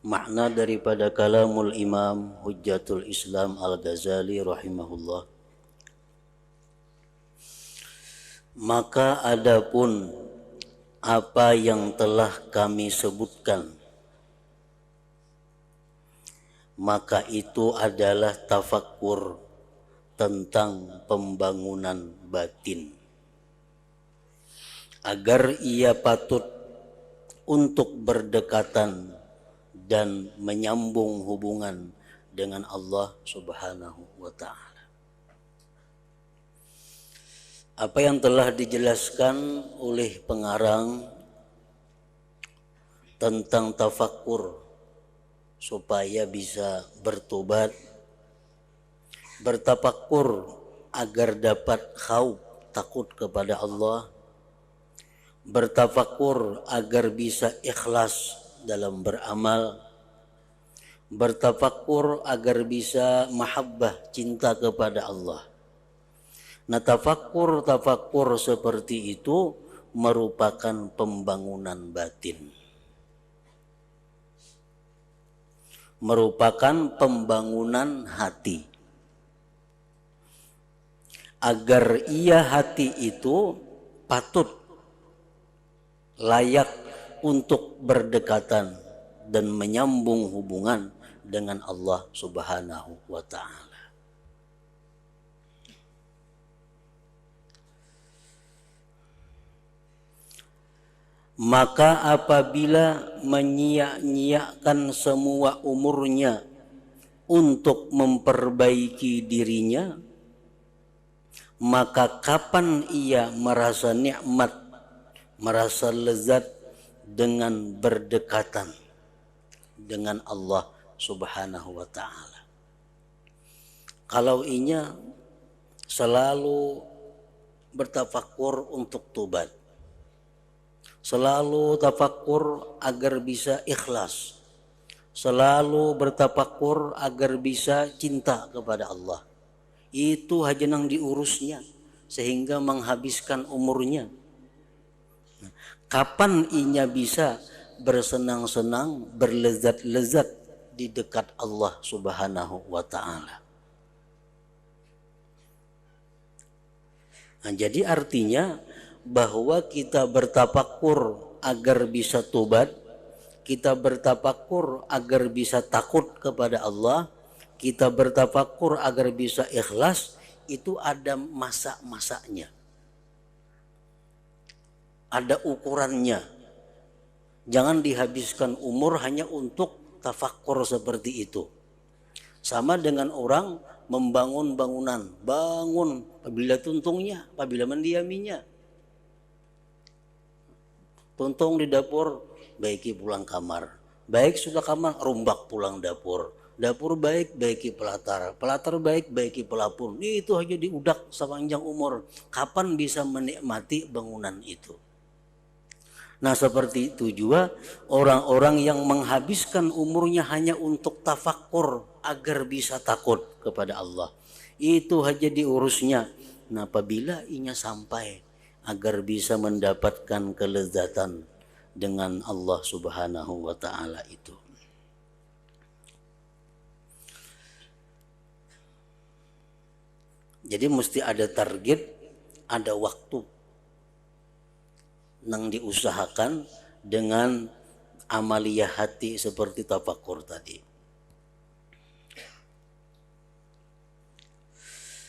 makna daripada kalamul Imam Hujjatul Islam Al-Ghazali rahimahullah. Maka adapun apa yang telah kami sebutkan, maka itu adalah tafakkur tentang pembangunan batin, agar ia patut untuk berdekatan dan menyambung hubungan dengan Allah Subhanahu wa Ta'ala. Apa yang telah dijelaskan oleh pengarang tentang tafakkur supaya bisa bertobat, bertafakkur agar dapat khauf takut kepada Allah, bertafakkur agar bisa ikhlas dalam beramal, bertafakkur agar bisa mahabbah cinta kepada Allah. Nah, tafakkur seperti itu merupakan pembangunan batin, merupakan pembangunan hati, agar ia hati itu patut layak untuk berdekatan dan menyambung hubungan dengan Allah Subhanahu wa Ta'ala. Maka apabila menyia-nyiakan semua umurnya untuk memperbaiki dirinya, maka kapan ia merasa nikmat, merasa lezat dengan berdekatan dengan Allah Subhanahu wa Ta'ala? Kalau inya selalu bertafakkur untuk tobat, selalu tafakkur agar bisa ikhlas, selalu bertafakkur agar bisa cinta kepada Allah, itu hanya yang diurusnya sehingga menghabiskan umurnya. Kapan inya bisa bersenang-senang, berlezat-lezat di dekat Allah Subhanahu wa Ta'ala? Nah, jadi artinya bahwa kita bertafakkur agar bisa tobat, kita bertafakkur agar bisa takut kepada Allah, kita bertafakkur agar bisa ikhlas, itu ada masa-masanya, ada ukurannya. Jangan dihabiskan umur hanya untuk tafakkur seperti itu. Sama dengan orang membangun bangunan, bangun apabila tuntungnya, apabila mendiaminya. Tuntung di dapur, baiki pulang kamar. Baik sudah kamar, rumbak pulang dapur. Dapur baik, baiki pelatar. Pelatar baik, baiki pelapur. Itu hanya diudak sepanjang umur. Kapan bisa menikmati bangunan itu? Nah, seperti itu juga orang-orang yang menghabiskan umurnya hanya untuk tafakkur agar bisa takut kepada Allah. Itu hanya diurusnya. Nah, apabila inya sampai agar bisa mendapatkan kelezatan dengan Allah Subhanahu wa Ta'ala itu. Jadi mesti ada target, ada waktu yang diusahakan dengan amaliyah hati seperti tafakkur tadi.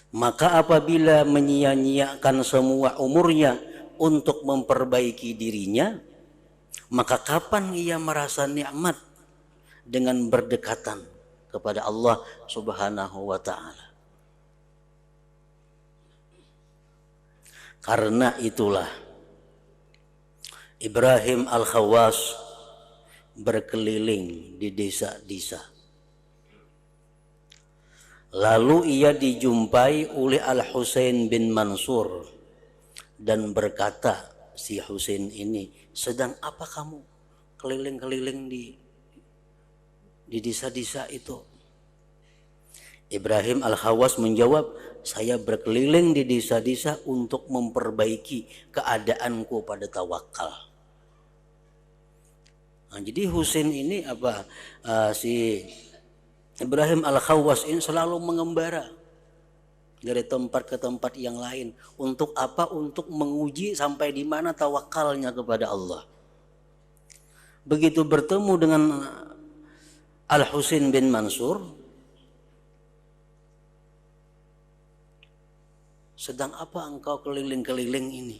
Maka apabila menyia-nyiakan semua umurnya untuk memperbaiki dirinya, maka kapan ia merasa nikmat dengan berdekatan kepada Allah Subhanahu wa Ta'ala? Karena itulah Ibrahim Al-Khawas berkeliling di desa-desa. Lalu ia dijumpai oleh Al-Husain bin Mansur dan berkata, si Husain ini, sedang apa kamu keliling-keliling di desa-desa itu? Ibrahim Al-Khawas menjawab, saya berkeliling di desa-desa untuk memperbaiki keadaanku pada tawakal. Nah, jadi Husain ini si Ibrahim Al-Khawwas ini selalu mengembara dari tempat ke tempat yang lain. Untuk apa? Untuk menguji sampai di mana tawakalnya kepada Allah. Begitu bertemu dengan Al-Husain bin Mansur, sedang apa engkau keliling-keliling ini?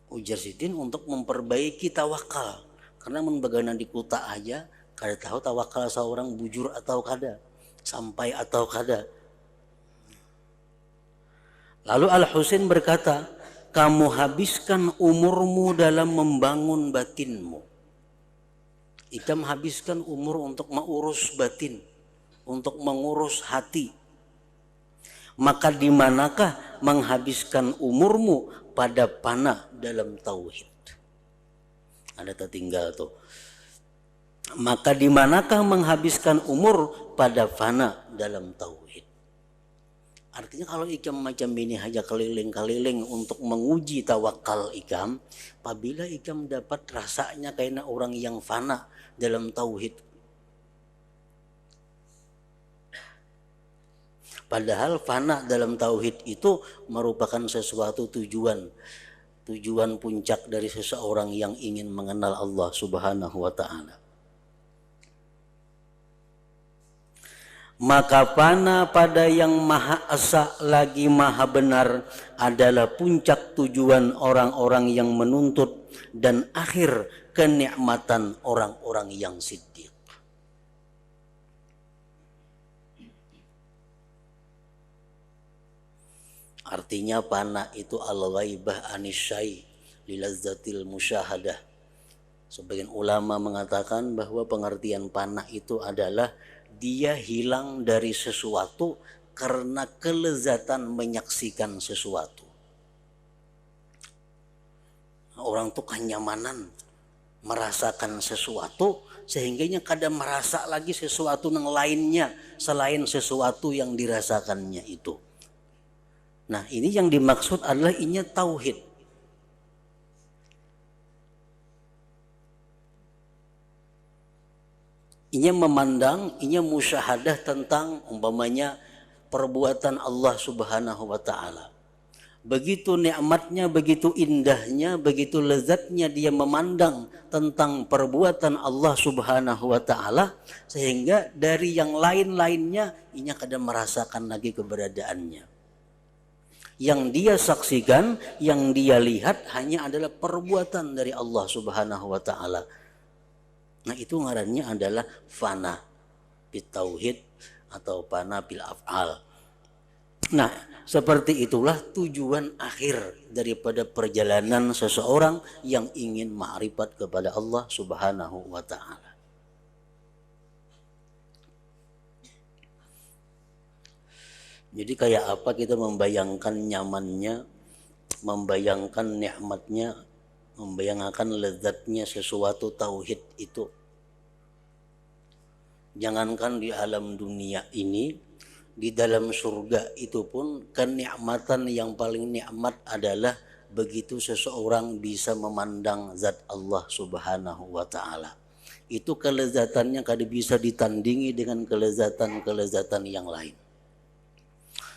Ujar Sidin, untuk memperbaiki tawakal. Karena membagaimana di kuta aja, kada tahu tawakal seorang bujur atau kada, sampai atau kada. Lalu Al-Husain berkata, kamu habiskan umurmu dalam membangun batinmu. Ikam habiskan umur untuk mengurus batin, untuk mengurus hati. Maka di manakah menghabiskan umurmu pada panah dalam tauhid? Ada tertinggal tuh. Maka di manakah menghabiskan umur pada fana dalam tauhid? Artinya kalau ikam macam ini hanya keliling-keliling untuk menguji tawakal ikam, apabila ikam dapat rasanya kayak orang yang fana dalam tauhid. Padahal fana dalam tauhid itu merupakan sesuatu tujuan puncak dari seseorang yang ingin mengenal Allah Subhanahu wa taala. Maka fana pada yang maha esa lagi maha benar adalah puncak tujuan orang-orang yang menuntut dan akhir kenikmatan orang-orang yang siddiq. Artinya fana itu al-ghaibah anisyai lilazzatil musyahadah. Sebagian ulama mengatakan bahwa pengertian fana itu adalah dia hilang dari sesuatu karena kelezatan menyaksikan sesuatu. Orang tuh kenyamanan merasakan sesuatu sehingganya kadang merasa lagi sesuatu yang lainnya selain sesuatu yang dirasakannya itu. Nah, ini yang dimaksud adalah inya tauhid. Inya memandang, inya musyahadah tentang umpamanya perbuatan Allah Subhanahu wa taala. Begitu nikmatnya, begitu indahnya, begitu lezatnya dia memandang tentang perbuatan Allah Subhanahu wa taala sehingga dari yang lain-lainnya inya kadang merasakan lagi keberadaannya. Yang dia saksikan, yang dia lihat hanya adalah perbuatan dari Allah Subhanahu wa taala. Nah, itu ngarannya adalah fana bil tauhid atau fana bil af'al. Nah, seperti itulah tujuan akhir daripada perjalanan seseorang yang ingin ma'rifat kepada Allah Subhanahu wa taala. Jadi kayak apa kita membayangkan nyamannya, membayangkan nikmatnya, membayangkan lezatnya sesuatu tauhid itu. Jangankan di alam dunia ini, di dalam surga itu pun kenikmatan yang paling nikmat adalah begitu seseorang bisa memandang zat Allah Subhanahu wa taala. Itu kelezatannya kada bisa ditandingi dengan kelezatan-kelezatan yang lain.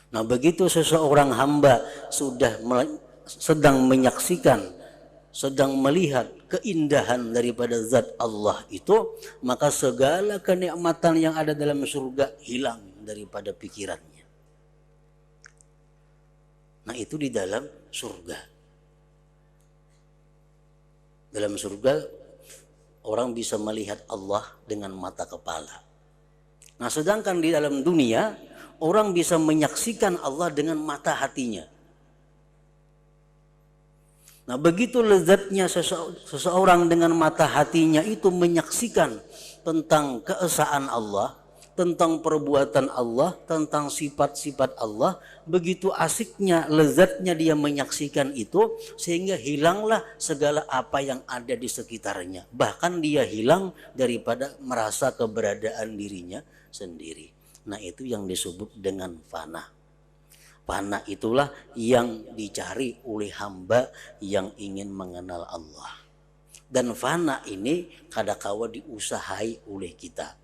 Nah, begitu seseorang hamba sedang menyaksikan, sedang melihat keindahan daripada zat Allah itu, maka segala kenikmatan yang ada dalam surga hilang daripada pikirannya. Nah, itu di dalam surga. Dalam surga orang bisa melihat Allah dengan mata kepala. Nah, sedangkan di dalam dunia orang bisa menyaksikan Allah dengan mata hatinya. Nah, begitu lezatnya seseorang dengan mata hatinya itu menyaksikan tentang keesaan Allah, tentang perbuatan Allah, tentang sifat-sifat Allah, begitu asiknya, lezatnya dia menyaksikan itu sehingga hilanglah segala apa yang ada di sekitarnya. Bahkan dia hilang daripada merasa keberadaan dirinya sendiri. Nah, itu yang disebut dengan fana. Fana itulah yang dicari oleh hamba yang ingin mengenal Allah. Dan fana ini kadakawa diusahai oleh kita.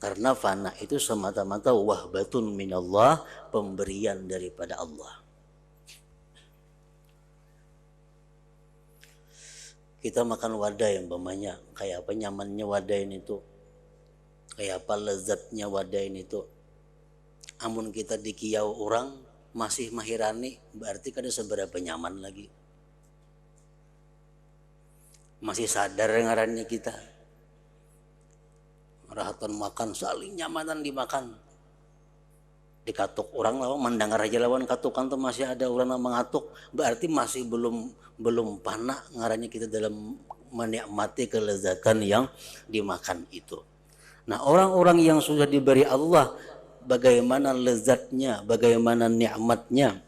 Karena fana itu semata-mata wahbatun minallah, pemberian daripada Allah. Kita makan wadai umpamanya, kayak apa nyamannya wadai itu, kayak apa lezatnya wadai itu. Amun kita dikiau orang masih mahirani, berarti kada seberapa nyaman lagi. Masih sadar ngarannya kita. Rahatan makan saling nyamanan dimakan. Dikatuk orang lawan mendengar aja lawan katukan tuh masih ada orang yang mengatuk, berarti masih belum panak ngarannya kita dalam menikmati kelezatan yang dimakan itu. Nah, orang-orang yang sudah diberi Allah bagaimana lezatnya, bagaimana nikmatnya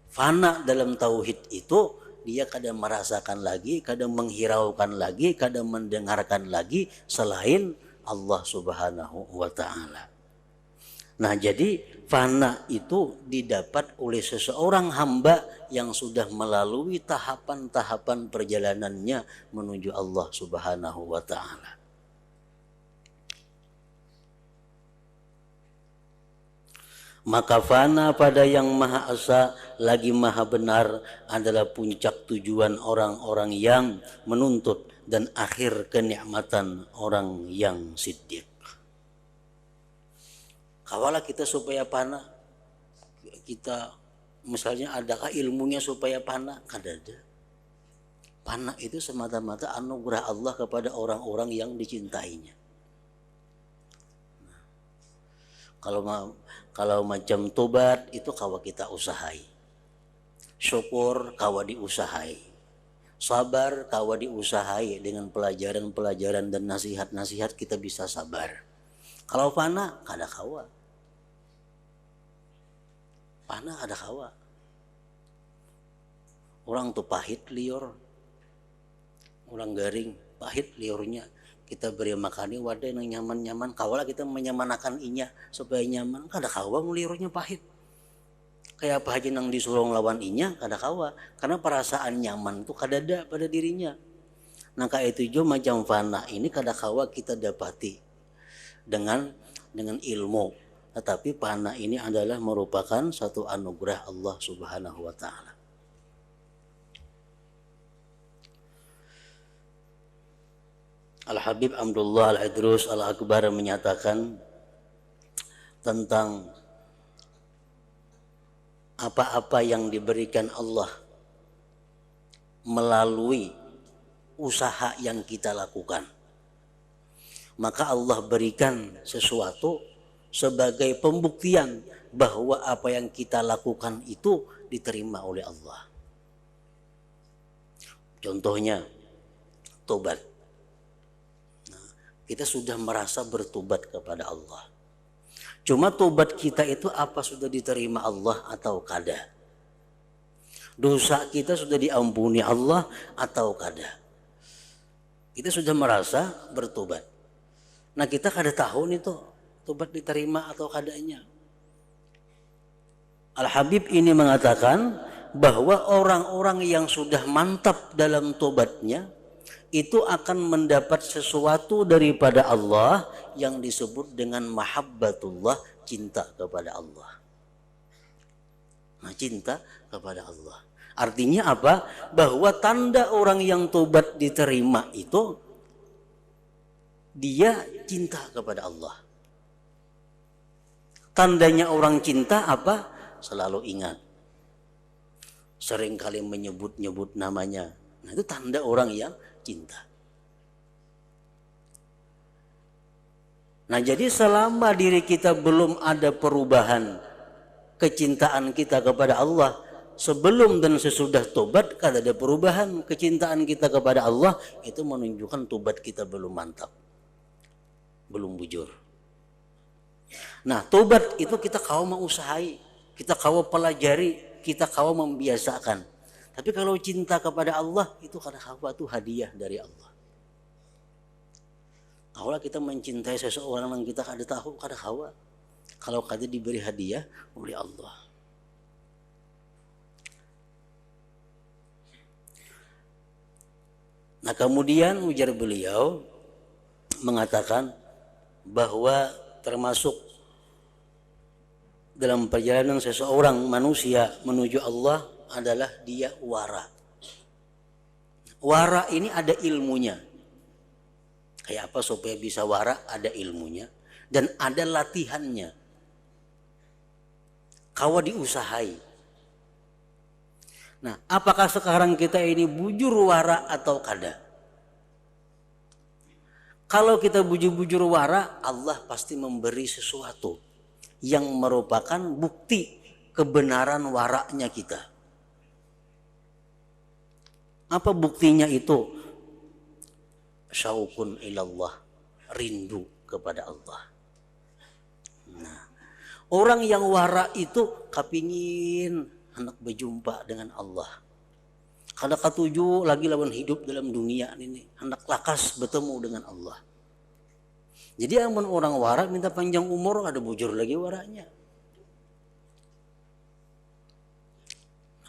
fana dalam tauhid itu, dia kadang merasakan lagi, kadang menghiraukan lagi, kadang mendengarkan lagi selain Allah Subhanahu wa taala. Nah, jadi fana itu didapat oleh seseorang hamba yang sudah melalui tahapan-tahapan perjalanannya menuju Allah Subhanahu wa taala. Maka fana pada yang maha esa lagi maha benar adalah puncak tujuan orang-orang yang menuntut dan akhir kenikmatan orang yang siddiq. Kawalah kita supaya fana, kita misalnya adakah ilmunya supaya fana? Kada ada. Fana itu semata-mata anugerah Allah kepada orang-orang yang dicintainya. Kalau macam tobat itu kawa kita usahai, syukur kawa diusahai, sabar kawa diusahai dengan pelajaran-pelajaran dan nasihat-nasihat kita bisa sabar. Kalau fana kada kawa, fana kada kawa. Orang tuh pahit liur, orang garing pahit liurnya. Kita beri makani wadah yang nyaman-nyaman, kawalah kita menyamanakan inya supaya nyaman, kada kawa melirurnya pahit. Kayak apa aja nang disuruh lawan inya, kada kawa, karena perasaan nyaman itu kada ada pada dirinya. Nah kayak itu juga macam fana ini kada kawa kita dapati dengan ilmu, tetapi fana ini adalah merupakan satu anugerah Allah Subhanahu wa taala. Al-Habib Abdullah Al-Idrus Al-Akbar menyatakan tentang apa-apa yang diberikan Allah melalui usaha yang kita lakukan. Maka Allah berikan sesuatu sebagai pembuktian bahwa apa yang kita lakukan itu diterima oleh Allah. Contohnya tobat. Kita sudah merasa bertobat kepada Allah. Cuma tobat kita itu apa sudah diterima Allah atau kada? Dosa kita sudah diampuni Allah atau kada? Kita sudah merasa bertobat. Nah kita kada tahu nih tuh tobat diterima atau kadanya. Al-Habib ini mengatakan bahwa orang-orang yang sudah mantap dalam tobatnya itu akan mendapat sesuatu daripada Allah yang disebut dengan mahabbatullah, cinta kepada Allah. Nah, cinta kepada Allah. Artinya apa? Bahwa tanda orang yang tobat diterima itu dia cinta kepada Allah. Tandanya orang cinta apa? Selalu ingat. Seringkali menyebut-nyebut namanya. Nah, itu tanda orang yang cinta. Nah, jadi selama diri kita belum ada perubahan kecintaan kita kepada Allah, sebelum dan sesudah tobat kada ada perubahan kecintaan kita kepada Allah, itu menunjukkan tobat kita belum mantap, belum bujur. Nah, tobat itu kita kau mau usahai, kita kau pelajari, kita kau membiasakan. Tapi kalau cinta kepada Allah itu kada kawa itu hadiah dari Allah. Kalau kita mencintai seseorang yang kita kada tahu, kada kawa. Kalau kada diberi hadiah oleh Allah. Nah kemudian ujar beliau mengatakan bahwa termasuk dalam perjalanan seseorang manusia menuju Allah adalah dia wara. Wara ini ada ilmunya. Kayak apa supaya bisa wara? Ada ilmunya dan ada latihannya. Kawa diusahai. Nah, apakah sekarang kita ini bujur wara atau kada? Kalau kita bujur-bujur wara, Allah pasti memberi sesuatu yang merupakan bukti kebenaran waraknya kita. Apa buktinya itu? Syauqun ilallah, rindu kepada Allah. Nah, orang yang wara itu kepingin hendak berjumpa dengan Allah. Kada katuju lagi lawan hidup dalam dunia ini, hendak lakas bertemu dengan Allah. Jadi amun orang wara minta panjang umur, ada bujur lagi waranya.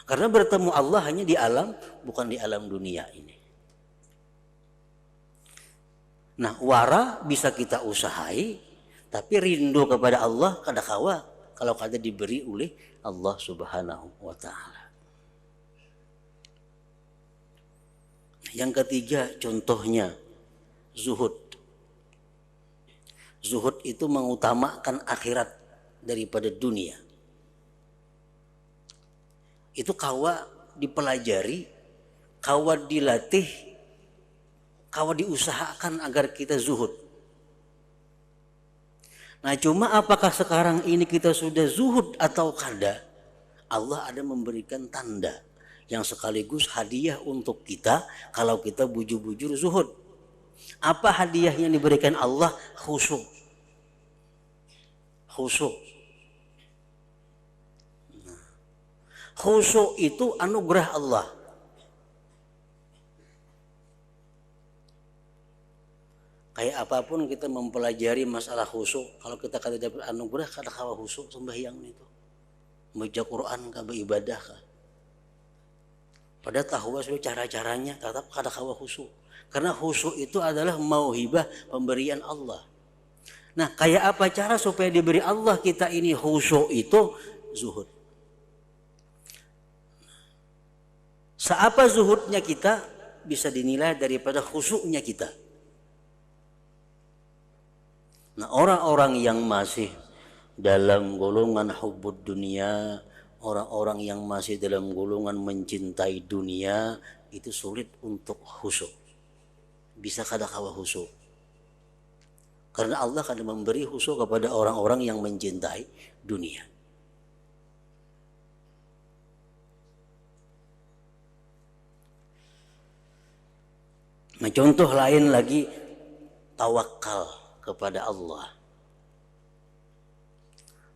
Karena bertemu Allah hanya di alam, bukan di alam dunia ini. Nah, wara bisa kita usahai, tapi rindu kepada Allah kada kawa kalau kada diberi oleh Allah Subhanahu wa taala. Yang ketiga contohnya zuhud. Zuhud itu mengutamakan akhirat daripada dunia. Itu kawa dipelajari, kawa dilatih, kawa diusahakan agar kita zuhud. Nah cuma apakah sekarang ini kita sudah zuhud atau kada? Allah ada memberikan tanda yang sekaligus hadiah untuk kita kalau kita bujur-bujur zuhud. Apa hadiah yang diberikan Allah? Khusyuk. Khusyuk. Nah, khusyuk itu anugerah Allah. Kayak apapun kita mempelajari masalah khusyuk, kalau kita kada dapat anugerah kada kawa khusyuk sembahyang itu. Baca Quran kah, beribadah kah. Pada tahu sudah cara-caranya tetap kada kawa khusyuk. Karena khusyuk itu adalah mauhibah pemberian Allah. Nah, kayak apa cara supaya diberi Allah kita ini khusyuk itu? Zuhud. Seapa zuhudnya kita bisa dinilai daripada khusyuknya kita. Nah, orang-orang yang masih dalam golongan hubbud dunia, orang-orang yang masih dalam golongan mencintai dunia, itu sulit untuk khusyuk. Bisa kada kawa khusyuk. Karena Allah akan memberi khusyuk kepada orang-orang yang mencintai dunia. Nah, contoh lain lagi tawakal kepada Allah.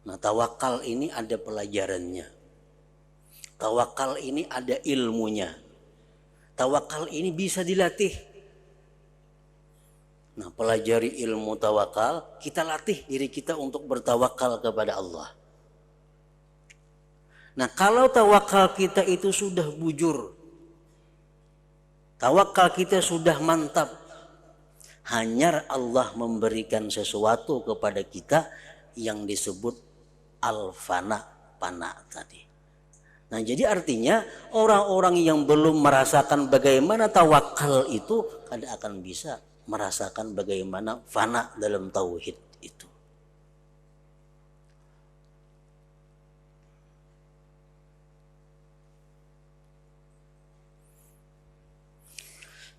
Nah, tawakal ini ada pelajarannya. Tawakal ini ada ilmunya. Tawakal ini bisa dilatih. Nah, pelajari ilmu tawakal, kita latih diri kita untuk bertawakal kepada Allah. Nah, kalau tawakal kita itu sudah bujur, tawakal kita sudah mantap, hanya Allah memberikan sesuatu kepada kita yang disebut al-fana, fana tadi. Nah, jadi artinya orang-orang yang belum merasakan bagaimana tawakal itu kada akan bisa merasakan bagaimana fana dalam tauhid itu.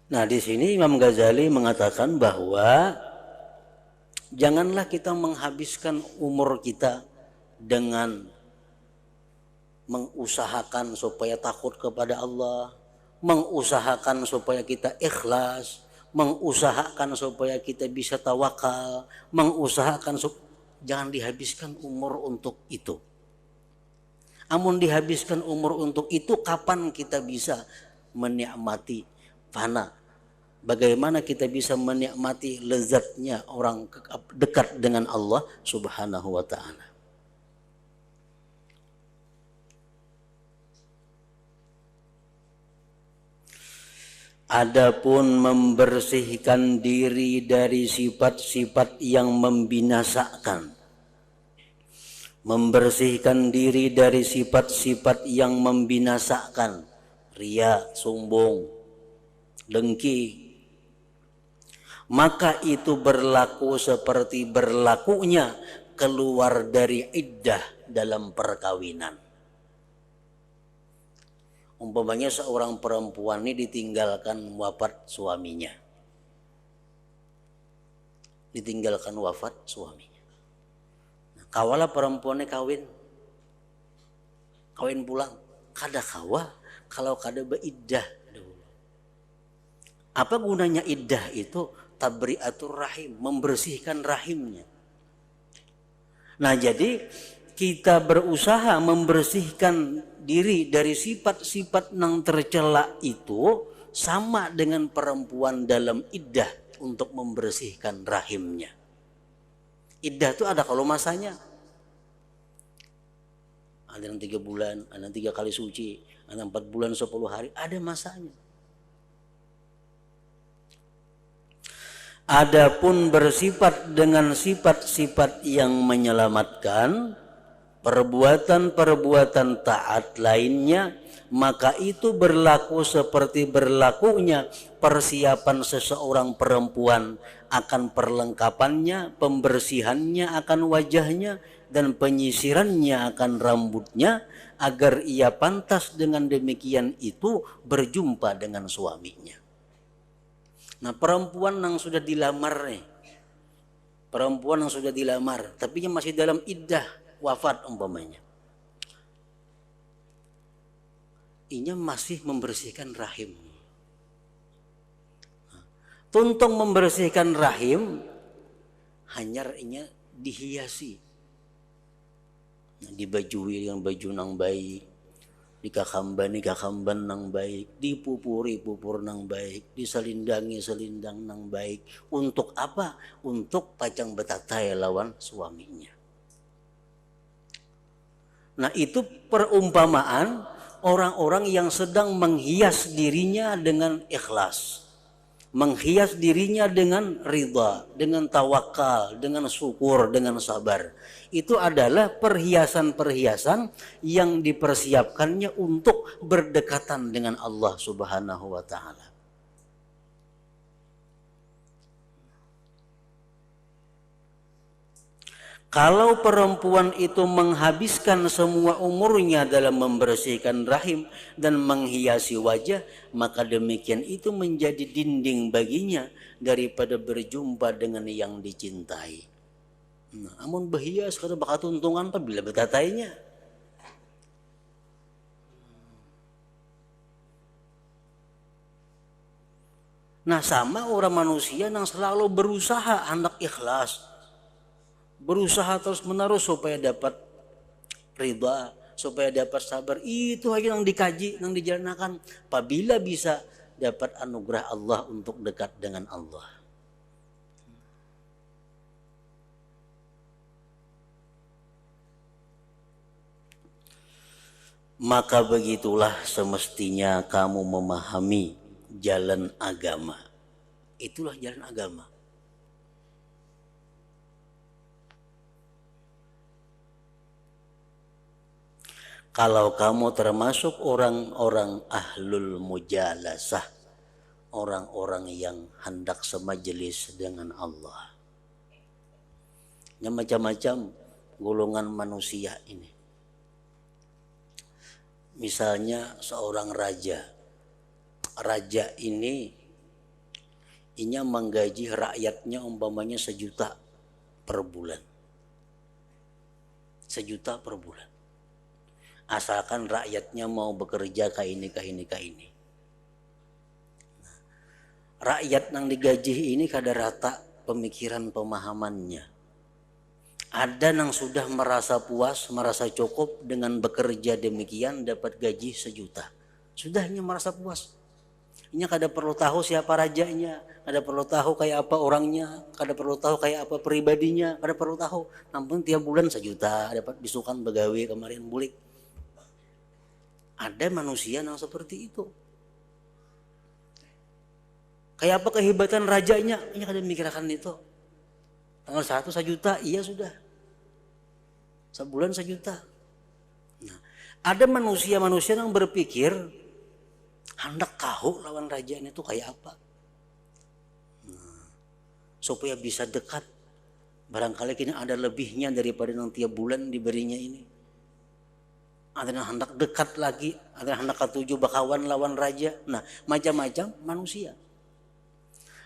Nah, di sini Imam Ghazali mengatakan bahwa janganlah kita menghabiskan umur kita dengan mengusahakan supaya takut kepada Allah, mengusahakan supaya kita ikhlas, mengusahakan supaya kita bisa tawakal, mengusahakan jangan dihabiskan umur untuk itu. Amun dihabiskan umur untuk itu, kapan kita bisa menikmati fana? Bagaimana kita bisa menikmati lezatnya orang dekat dengan Allah Subhanahu wa taala? Adapun membersihkan diri dari sifat-sifat yang membinasakan, membersihkan diri dari sifat-sifat yang membinasakan, ria, sombong, dengki, maka itu berlaku seperti berlakunya keluar dari iddah dalam perkawinan. Umpamanya seorang perempuan ini ditinggalkan wafat suaminya. Ditinggalkan wafat suaminya. Nah, kawalah perempuannya kawin pulang. Kada kawa kalau kada beiddah. Apa gunanya iddah itu? Tabri'atur rahim, membersihkan rahimnya. Nah, jadi kita berusaha membersihkan diri dari sifat-sifat yang tercela itu sama dengan perempuan dalam iddah untuk membersihkan rahimnya. Iddah itu ada kalau masanya. Ada yang 3 bulan, ada yang 3 kali suci, ada 4 bulan 10 hari, ada masanya. Adapun bersifat dengan sifat-sifat yang menyelamatkan, perbuatan-perbuatan taat lainnya, maka itu berlaku seperti berlakunya persiapan seseorang perempuan akan perlengkapannya, pembersihannya akan wajahnya, dan penyisirannya akan rambutnya, agar ia pantas dengan demikian itu berjumpa dengan suaminya. Nah, perempuan yang sudah dilamar nih, perempuan yang sudah dilamar tapi masih dalam iddah wafat umpamanya, inya masih membersihkan rahim. Tuntung membersihkan rahim, hanya inya dihiasi, dibajui dengan baju nang baik, dikakamban nang baik, dipupuri pupur nang baik, diselindangi selindang nang baik. Untuk apa? Untuk pacang betatai lawan suaminya. Nah, itu perumpamaan orang-orang yang sedang menghias dirinya dengan ikhlas, menghias dirinya dengan ridha, dengan tawakal, dengan syukur, dengan sabar. Itu adalah perhiasan-perhiasan yang dipersiapkannya untuk berdekatan dengan Allah Subhanahu wa ta'ala. Kalau perempuan itu menghabiskan semua umurnya dalam membersihkan rahim dan menghiasi wajah, maka demikian itu menjadi dinding baginya daripada berjumpa dengan yang dicintai. Nah, amun berhias kada bakal tuntungan apabila betatainya. Nah, sama orang manusia yang selalu berusaha hendak ikhlas, berusaha terus menerus supaya dapat ridha, supaya dapat sabar. Itu aja yang dikaji, yang dijalankan. Apabila bisa dapat anugerah Allah untuk dekat dengan Allah. Maka begitulah semestinya kamu memahami jalan agama. Itulah jalan agama. Kalau kamu termasuk orang-orang ahlul mujalasah, orang-orang yang hendak semajelis dengan Allah. Yang macam-macam golongan manusia ini. Misalnya seorang raja. Raja ini inya menggaji rakyatnya umpamanya 1 juta per bulan. 1 juta per bulan. Asalkan rakyatnya mau bekerja kah ini. Nah, rakyat yang digaji ini kada rata pemikiran pemahamannya. Ada yang sudah merasa puas, merasa cukup dengan bekerja demikian dapat gaji 1 juta. Sudahnya merasa puas. Ini kada perlu tahu siapa rajanya, kada perlu tahu kayak apa orangnya, kada perlu tahu kayak apa pribadinya, kada perlu tahu. Namun tiap bulan 1 juta dapat disukan begawe kemarin bulik. Ada manusia yang seperti itu. Kayak apa kehebatan rajanya? Ini kada mikirkan itu. Tanggal 1 1 juta, iya sudah. Sebulan 1 juta. Nah, ada manusia-manusia yang berpikir hendak kau lawan raja ini tuh kayak apa? Nah, supaya bisa dekat. Barangkali kini ada lebihnya daripada yang tiap bulan diberinya ini. Ada yang hendak dekat lagi, ada yang hendak ketujuh bakawan lawan raja. Nah, macam-macam manusia.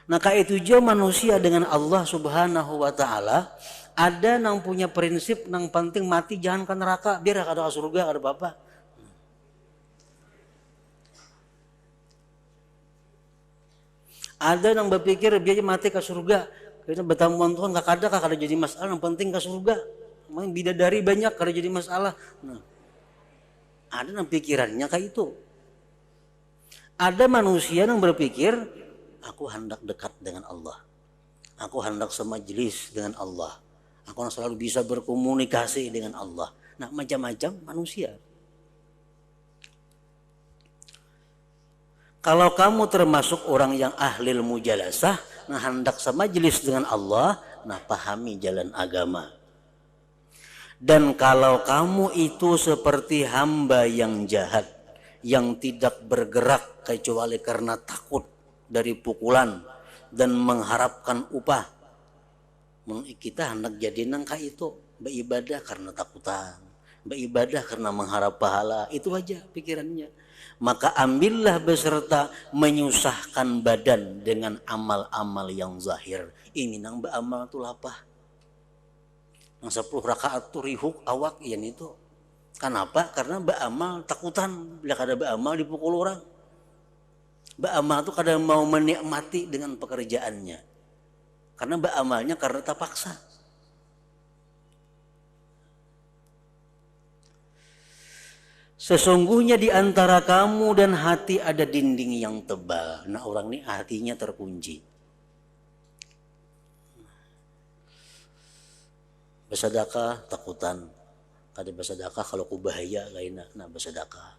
Nah, kayak itu juga manusia dengan Allah Subhanahu wa taala ada yang punya prinsip yang penting mati jangan ke neraka, biar ada ke surga, ada apa-apa. Ada yang berpikir biar mati ke surga, karena bertamuan Tuhan gak kada jadi masalah, yang penting ke surga. Bidadari banyak kada jadi masalah. Nah, ada yang pikirannya kayak itu. Ada manusia yang berpikir aku hendak dekat dengan Allah. Aku hendak semajlis dengan Allah. Aku selalu bisa berkomunikasi dengan Allah. Nah, macam-macam manusia. Kalau kamu termasuk orang yang ahli mujalasah, nah hendak semajlis dengan Allah, nah pahami jalan agama. Dan kalau kamu itu seperti hamba yang jahat, yang tidak bergerak kecuali karena takut dari pukulan dan mengharapkan upah, kita hendak jadi nangka itu beribadah karena takutan, beribadah karena mengharap pahala, itu aja pikirannya. Maka ambillah beserta menyusahkan badan dengan amal-amal yang zahir. Ini nang beramal tu lapah. Nang 10 rakaat tu rihuk awak iyan itu. Kenapa? Karena beramal takutan bila kada beramal dipukul orang. Beramal itu kadang mau menikmati dengan pekerjaannya. Karena beramalnya karena terpaksa. Sesungguhnya di antara kamu dan hati ada dinding yang tebal. Nah, orang ini hatinya terkunci. Bersedekah takutan. Kada bersedekah kalau ku bahaya lainnya. Nah, bersedekah.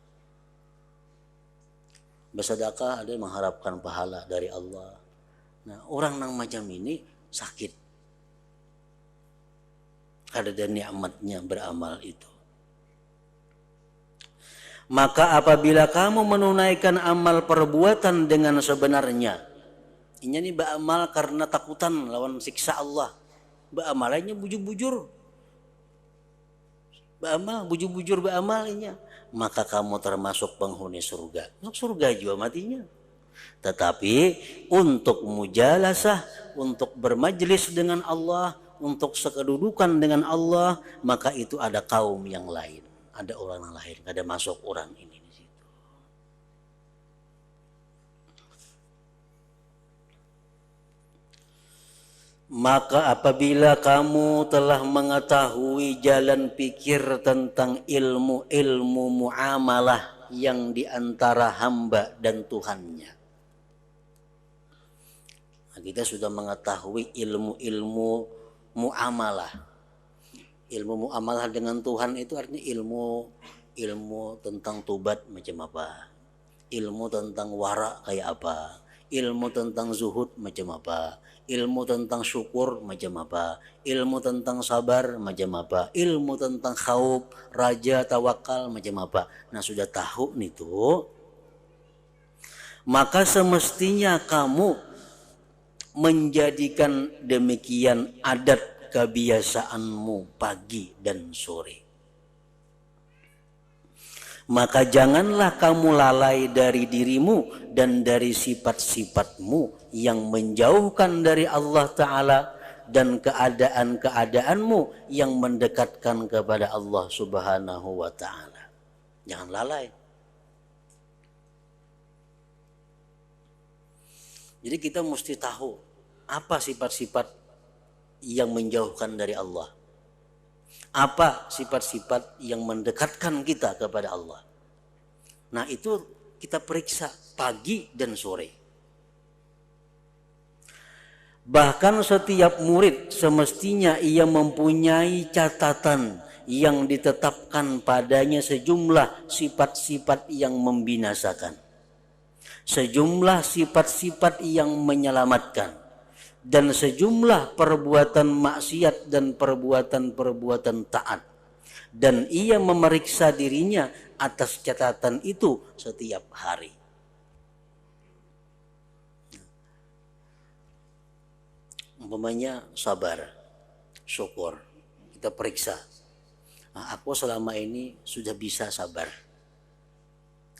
Bersedekah ada yang mengharapkan pahala dari Allah. Nah, orang yang macam ini sakit. Kada ada nikmatnya beramal itu. Maka apabila kamu menunaikan amal perbuatan dengan sebenarnya, ini beramal karena takutan lawan siksa Allah. Beramalnya bujur-bujur. Beramal, bujur-bujur beramalnya. Maka kamu termasuk penghuni surga. Masuk surga juga matinya. Tetapi untuk mujalasah, untuk bermajlis dengan Allah, untuk sekedudukan dengan Allah, maka itu ada kaum yang lain. Ada orang yang lain, ada masuk orang ini di situ. Maka apabila kamu telah mengetahui jalan pikir tentang ilmu-ilmu muamalah yang diantara hamba dan Tuhannya, nah, kita sudah mengetahui ilmu-ilmu muamalah. Ilmu muamalah dengan Tuhan itu artinya ilmu tentang tobat macam apa, ilmu tentang wara kayak apa, ilmu tentang zuhud macam apa, ilmu tentang syukur macam apa, ilmu tentang sabar macam apa, ilmu tentang khauf, raja, tawakal macam apa. Nah, sudah tahu nih tuh, maka semestinya kamu menjadikan demikian adat kebiasaanmu pagi dan sore. Maka janganlah kamu lalai dari dirimu dan dari sifat-sifatmu yang menjauhkan dari Allah Ta'ala dan keadaan-keadaanmu yang mendekatkan kepada Allah Subhanahu wa Ta'ala. Jangan lalai. Jadi kita mesti tahu apa sifat-sifat yang menjauhkan dari Allah. Apa sifat-sifat yang mendekatkan kita kepada Allah. Nah, itu kita periksa pagi dan sore. Bahkan setiap murid semestinya ia mempunyai catatan yang ditetapkan padanya sejumlah sifat-sifat yang membinasakan. sejumlah sifat-sifat yang menyelamatkan, dan sejumlah perbuatan maksiat dan perbuatan-perbuatan taat, dan ia memeriksa dirinya atas catatan itu setiap hari. Umpamanya sabar, syukur, kita periksa. Nah, aku selama ini sudah bisa sabar.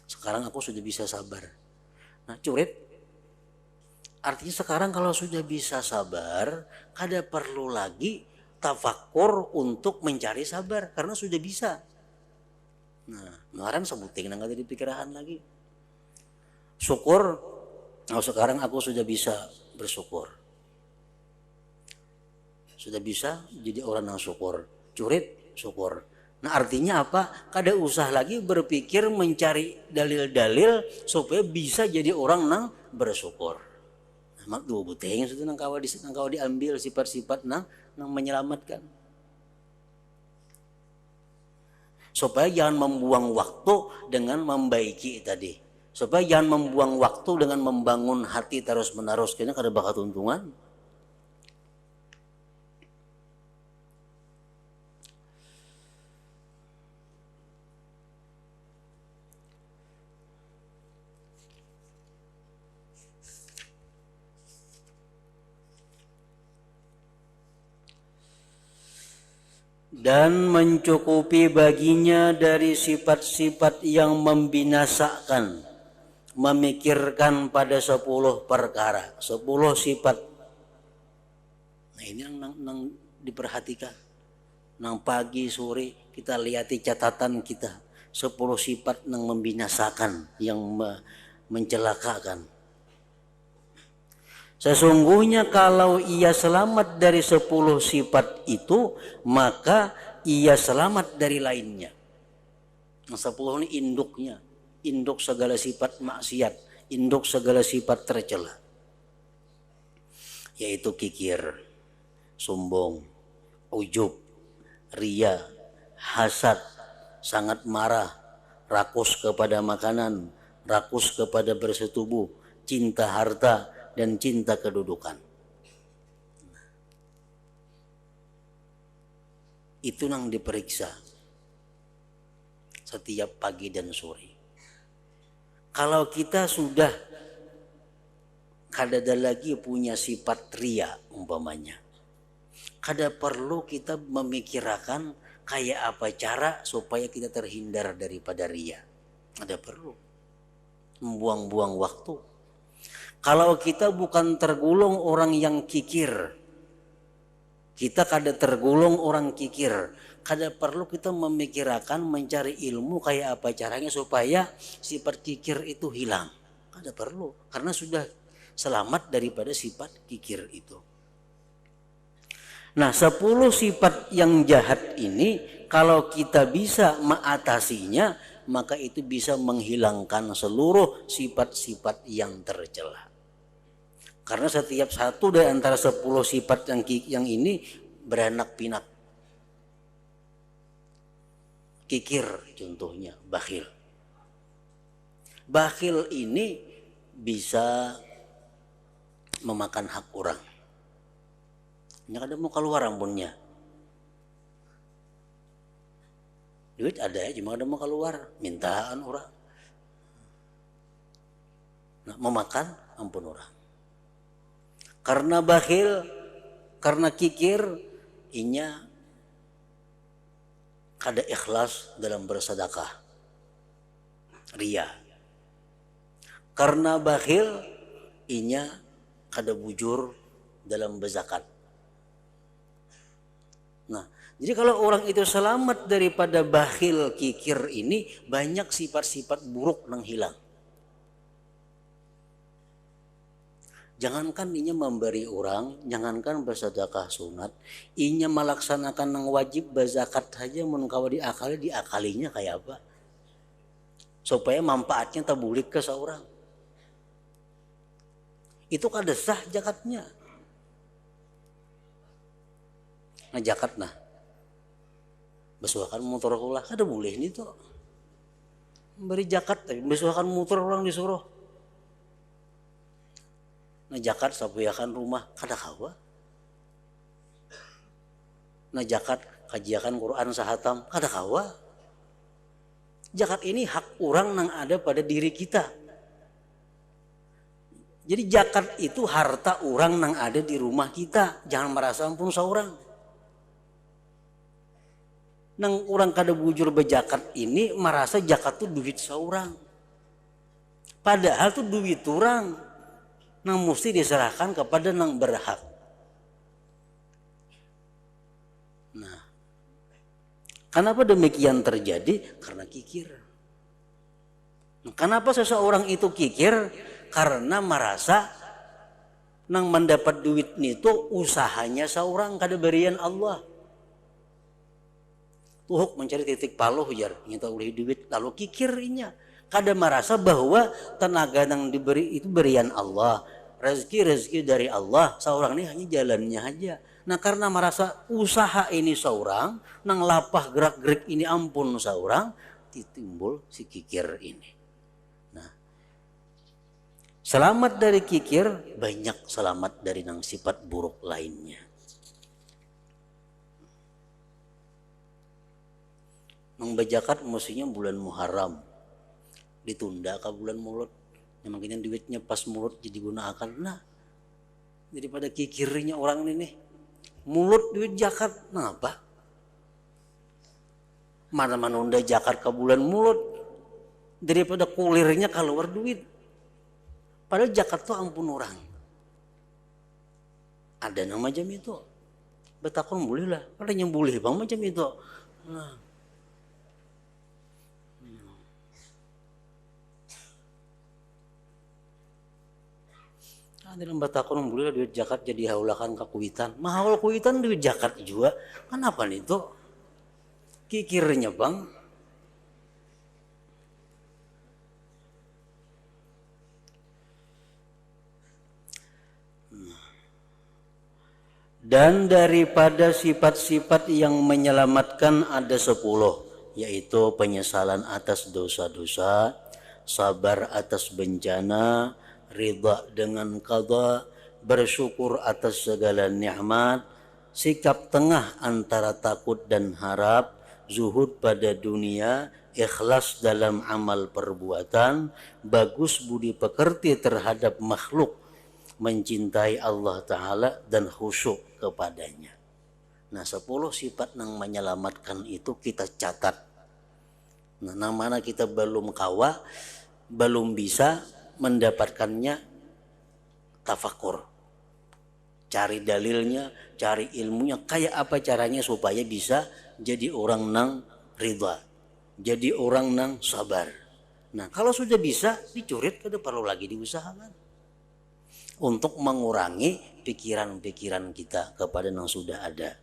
Sekarang aku sudah bisa sabar. Nah, curit, artinya sekarang kalau sudah bisa sabar, kada perlu lagi tafakur untuk mencari sabar karena sudah bisa. Nah, kemarin sebuting nggak ada di pikiran lagi. Syukur, nah sekarang aku sudah bisa bersyukur. Sudah bisa jadi orang yang syukur. Curit, syukur. Nah artinya apa? Kada usah lagi berpikir mencari dalil-dalil supaya bisa jadi orang yang bersyukur. Mak dua buteng itu nang kawa diambil sifat-sifat nang menyelamatkan. Supaya jangan membuang waktu dengan membaiki tadi. Supaya jangan membuang waktu dengan membangun hati terus-menerus, kayaknya kada bakal untungan. Dan mencukupi baginya dari sifat-sifat yang membinasakan, memikirkan pada 10 perkara, 10 sifat. Nah ini yang diperhatikan. Nang pagi sore kita lihati catatan kita, 10 sifat yang membinasakan, yang mencelakakan. Sesungguhnya kalau ia selamat dari 10 sifat itu, maka ia selamat dari lainnya. Yang 10 ini induknya, induk segala sifat maksiat, induk segala sifat tercela, yaitu kikir, sombong, ujub, ria, hasad, sangat marah, rakus kepada makanan, rakus kepada bersetubuh, cinta harta, dan cinta kedudukan. Itu yang diperiksa setiap pagi dan sore. Kalau kita sudah kada ada lagi punya sifat ria umpamanya, kada perlu kita memikirkan kayak apa cara supaya kita terhindar daripada ria. Kada perlu membuang-buang waktu. Kalau kita bukan tergolong orang yang kikir, kita kada tergolong orang kikir, kada perlu kita memikirkan mencari ilmu kayak apa caranya supaya sifat kikir itu hilang. Kada perlu, karena sudah selamat daripada sifat kikir itu. Nah 10 sifat yang jahat ini kalau kita bisa mengatasinya, maka itu bisa menghilangkan seluruh sifat-sifat yang tercela. Karena setiap satu dari antara 10 sifat yang ini beranak pinak. Kikir contohnya, bakhil. Bakhil ini bisa memakan hak orang. Yang ada mau keluar ampunnya. Duit ada ya, cuma ada mau keluar, mintaan orang. Nah, memakan ampun orang. Karena bakhil, karena kikir, inya kada ikhlas dalam bersedekah, ria. Karena bakhil, inya kada bujur dalam berzakat. Nah, jadi kalau orang itu selamat daripada bakhil kikir ini, banyak sifat-sifat buruk yang hilang. Jangankan inya memberi orang, jangankan bersedekah sunat, inya melaksanakan yang wajib berzakat saja mun kawa diakalinya kayak apa? Supaya manfaatnya tabulik ke seorang. Itu kada sah zakatnya. Nah zakat nah. Besuakan motor kula kada boleh nih tuh. Memberi zakat tapi besuakan motor orang disuruh. na jakat sapuyakan rumah kada kawa, na jakat kajiakan Quran sahatam kada kawa. Zakat ini hak orang yang ada pada diri kita. Jadi zakat itu harta orang yang ada di rumah kita, jangan merasa ampun seorang. Nang orang kada bujur bejakat ini merasa zakat itu duit seorang. Padahal tuh duit orang nang mesti diserahkan kepada nang berhak. Nah, kenapa demikian terjadi? Karena kikir. Kenapa seseorang itu kikir? Karena merasa nang mendapat duit itu usahanya seorang kada berian Allah. Tuhuk mencari titik paluh jar nyata oleh duit lalu kikirnya kada merasa bahwa tenaga yang diberi itu berian Allah, rezeki dari Allah, seorang ini hanya jalannya aja. Nah karena merasa usaha ini seorang, nang lapah gerak-gerik ini ampun seorang, timbul si kikir ini. Nah, selamat dari kikir, banyak selamat dari nang sifat buruk lainnya. Membajakat mestinya bulan Muharram, ditunda ke bulan Mulut. Yang makanya duitnya pas Mulut jadi gunakan. Nah, daripada kikirnya orang ini, Mulut duit zakat, nah apa? Mana menunda zakat ke bulan Mulut, daripada kulirnya keluar duit. Padahal zakat tuh ampun orang. Ada nama macam itu. Betakun boleh lah, ada yang boleh bang macam itu. Nah. Dalam batakon boleh duit zakat jadi haulakan ke kuitan. Mahal kuitan duit zakat juga. Kenapa nih itu? Kikirnya bang. Dan daripada sifat-sifat yang menyelamatkan ada 10, yaitu penyesalan atas dosa-dosa, sabar atas bencana, ridha dengan qada, bersyukur atas segala nikmat, sikap tengah antara takut dan harap, zuhud pada dunia, ikhlas dalam amal perbuatan, bagus budi pekerti terhadap makhluk, mencintai Allah Ta'ala dan khusyuk kepadanya. Nah 10 sifat yang menyelamatkan itu kita catat. Nah mana kita belum kawa, belum bisa mendapatkannya, tafakur, cari dalilnya, cari ilmunya, kayak apa caranya supaya bisa jadi orang nang ridha, jadi orang nang sabar. Nah kalau sudah bisa dicurit, kada perlu lagi diusahakan untuk mengurangi pikiran-pikiran kita kepada yang sudah ada.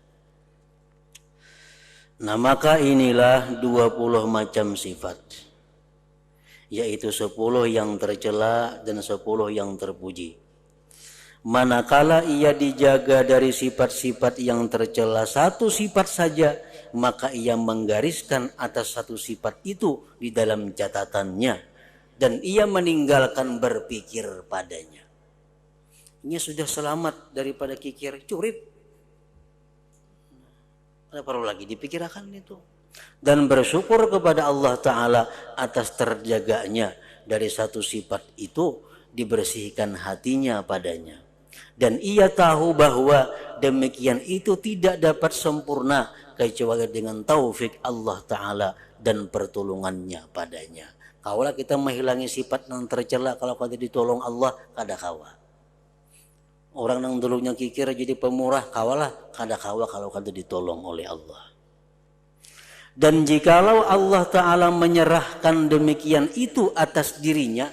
Nah maka inilah 20 macam sifat, yaitu 10 yang tercela dan 10 yang terpuji. Manakala ia dijaga dari sifat-sifat yang tercela satu sifat saja, maka ia menggariskan atas satu sifat itu di dalam catatannya dan ia meninggalkan berpikir padanya. Ini sudah selamat daripada kikir, curit. Tidak perlu lagi dipikirkan itu. Dan bersyukur kepada Allah Ta'ala atas terjaganya dari satu sifat itu, dibersihkan hatinya padanya. Dan ia tahu bahwa demikian itu tidak dapat sempurna kecuali dengan taufik Allah Ta'ala dan pertolongannya padanya. Kaulah kita menghilangi sifat yang tercela, kalau kada ditolong Allah kada kawa. Orang yang dulunya kikir jadi pemurah, kawalah kada kawa kalau kada ditolong oleh Allah. Dan jikalau Allah Ta'ala menyerahkan demikian itu atas dirinya,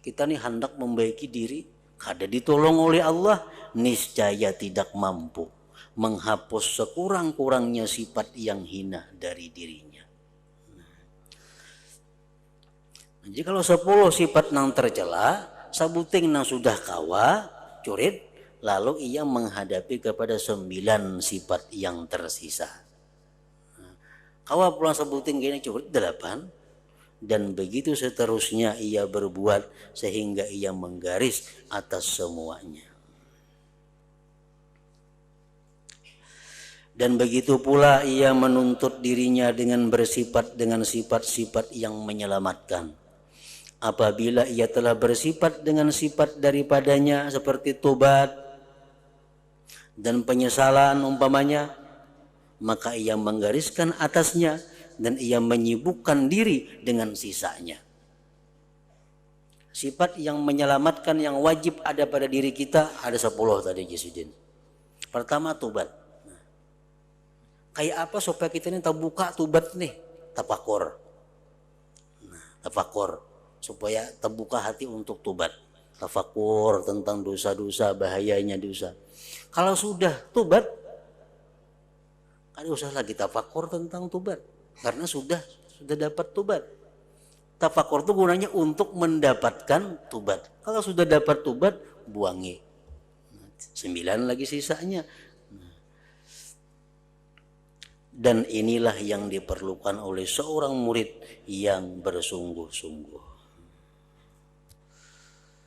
kita nih hendak membaiki diri, kada ditolong oleh Allah, niscaya tidak mampu menghapus sekurang-kurangnya sifat yang hina dari dirinya. Nah, jikalau 10 sifat yang tercela, sabuting yang sudah kawa, curit, lalu ia menghadapi kepada 9 sifat yang tersisa. Kawa pulang sebuting gini cukup 8. dan begitu seterusnya ia berbuat sehingga ia menggaris atas semuanya. Dan begitu pula ia menuntut dirinya dengan bersifat dengan sifat-sifat yang menyelamatkan. Apabila ia telah bersifat dengan sifat daripadanya seperti tobat dan penyesalan umpamanya, maka ia menggariskan atasnya dan ia menyibukkan diri dengan sisanya. Sifat yang menyelamatkan yang wajib ada pada diri kita ada 10 tadi Gisudin. Pertama tobat. Kayak apa supaya kita ini terbuka tobat nih? Tafakur. Tafakur supaya terbuka hati untuk tobat. Tafakur tentang dosa-dosa, bahayanya dosa. Kalau sudah tobat, ada usah lagi tafakur tentang tobat karena sudah dapat tobat. Tafakur itu gunanya untuk mendapatkan tobat. Kalau sudah dapat tobat, buangi. 9 lagi sisanya. Dan inilah yang diperlukan oleh seorang murid yang bersungguh-sungguh.